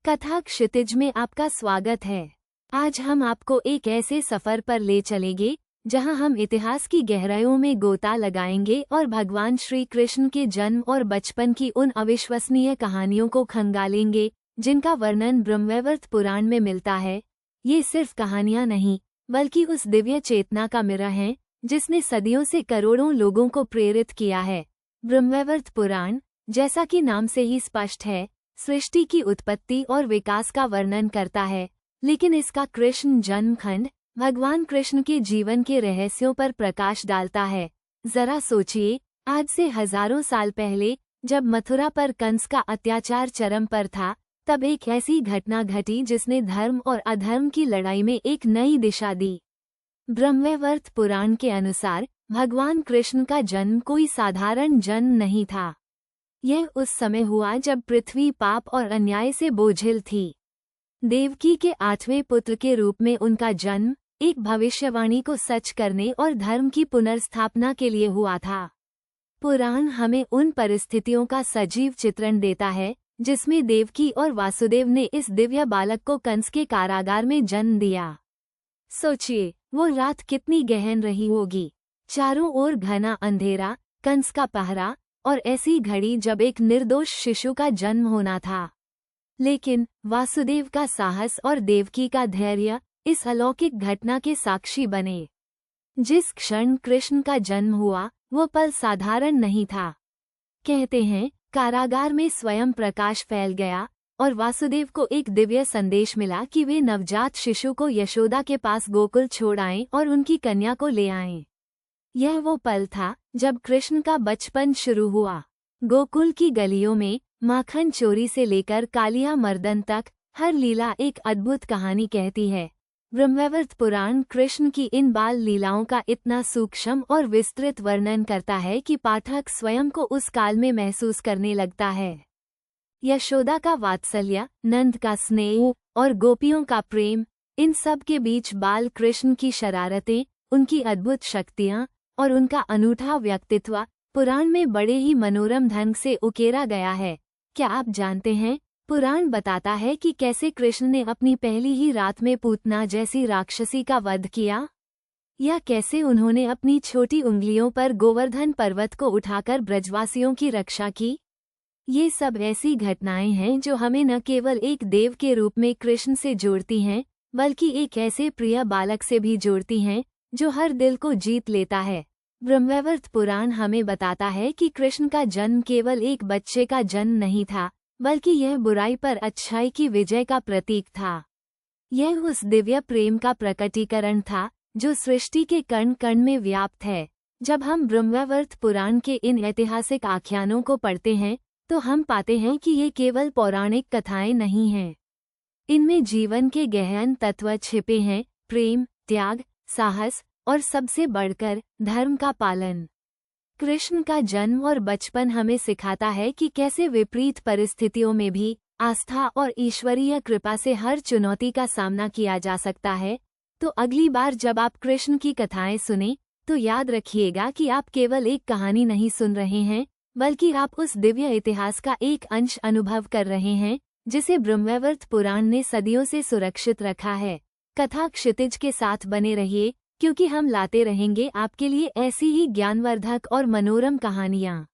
कथा क्षितिज में आपका स्वागत है। आज हम आपको एक ऐसे सफर पर ले चलेंगे जहां हम इतिहास की गहराइयों में गोता लगाएंगे और भगवान श्री कृष्ण के जन्म और बचपन की उन अविश्वसनीय कहानियों को खंगालेंगे जिनका वर्णन ब्रह्मवैवर्त पुराण में मिलता है। ये सिर्फ कहानियां नहीं बल्कि उस दिव्य चेतना का मिरर है जिसने सदियों से करोड़ों लोगों को प्रेरित किया है। ब्रह्मवैवर्त पुराण, जैसा कि नाम से ही स्पष्ट है, सृष्टि की उत्पत्ति और विकास का वर्णन करता है, लेकिन इसका कृष्ण जन्मखंड भगवान कृष्ण के जीवन के रहस्यों पर प्रकाश डालता है। जरा सोचिए, आज से हजारों साल पहले जब मथुरा पर कंस का अत्याचार चरम पर था, तब एक ऐसी घटना घटी जिसने धर्म और अधर्म की लड़ाई में एक नई दिशा दी। ब्रह्मवैवर्त पुराण के अनुसार भगवान कृष्ण का जन्म कोई साधारण जन्म नहीं था। यह उस समय हुआ जब पृथ्वी पाप और अन्याय से बोझिल थी। देवकी के 8वें पुत्र के रूप में उनका जन्म एक भविष्यवाणी को सच करने और धर्म की पुनर्स्थापना के लिए हुआ था। पुराण हमें उन परिस्थितियों का सजीव चित्रण देता है जिसमें देवकी और वासुदेव ने इस दिव्य बालक को कंस के कारागार में जन्म दिया। सोचिए, वो रात कितनी गहन रही होगी। चारों ओर घना अंधेरा, कंस का पहरा और ऐसी घड़ी जब एक निर्दोष शिशु का जन्म होना था। लेकिन वासुदेव का साहस और देवकी का धैर्य इस अलौकिक घटना के साक्षी बने। जिस क्षण कृष्ण का जन्म हुआ वो पल साधारण नहीं था। कहते हैं, कारागार में स्वयं प्रकाश फैल गया और वासुदेव को एक दिव्य संदेश मिला कि वे नवजात शिशु को यशोदा के पास गोकुल छोड़ आएं और उनकी कन्या को ले आएं। यह वो पल था जब कृष्ण का बचपन शुरू हुआ। गोकुल की गलियों में माखन चोरी से लेकर कालिया मर्दन तक हर लीला एक अद्भुत कहानी कहती है। ब्रह्मवैवर्त पुराण कृष्ण की इन बाल लीलाओं का इतना सूक्ष्म और विस्तृत वर्णन करता है कि पाठक स्वयं को उस काल में महसूस करने लगता है। यशोदा का वात्सल्य, नंद का स्नेह और गोपियों का प्रेम, इन सब के बीच बाल कृष्ण की शरारतें, उनकी अद्भुत शक्तियाँ और उनका अनूठा व्यक्तित्व पुराण में बड़े ही मनोरम ढंग से उकेरा गया है। क्या आप जानते हैं, पुराण बताता है कि कैसे कृष्ण ने अपनी पहली ही रात में पूतना जैसी राक्षसी का वध किया, या कैसे उन्होंने अपनी छोटी उंगलियों पर गोवर्धन पर्वत को उठाकर ब्रजवासियों की रक्षा की। ये सब ऐसी घटनाएं हैं जो हमें न केवल एक देव के रूप में कृष्ण से जोड़ती हैं, बल्कि एक ऐसे प्रिय बालक से भी जोड़ती हैं जो हर दिल को जीत लेता है। ब्रह्मवैवर्त पुराण हमें बताता है कि कृष्ण का जन्म केवल एक बच्चे का जन्म नहीं था, बल्कि यह बुराई पर अच्छाई की विजय का प्रतीक था। यह उस दिव्य प्रेम का प्रकटीकरण था जो सृष्टि के कण कण में व्याप्त है। जब हम ब्रह्मवैवर्त पुराण के इन ऐतिहासिक आख्यानों को पढ़ते हैं तो हम पाते हैं कि ये केवल पौराणिक कथाएं नहीं हैं। इनमें जीवन के गहन तत्व छिपे हैं, प्रेम, त्याग, साहस और सबसे बढ़कर धर्म का पालन। कृष्ण का जन्म और बचपन हमें सिखाता है कि कैसे विपरीत परिस्थितियों में भी आस्था और ईश्वरीय कृपा से हर चुनौती का सामना किया जा सकता है। तो अगली बार जब आप कृष्ण की कथाएं सुनें तो याद रखिएगा कि आप केवल एक कहानी नहीं सुन रहे हैं, बल्कि आप उस दिव्य इतिहास का एक अंश अनुभव कर रहे हैं जिसे ब्रह्मवैवर्त पुराण ने सदियों से सुरक्षित रखा है। कथा क्षितिज के साथ बने रहिए, क्योंकि हम लाते रहेंगे आपके लिए ऐसी ही ज्ञानवर्धक और मनोरम कहानियाँ।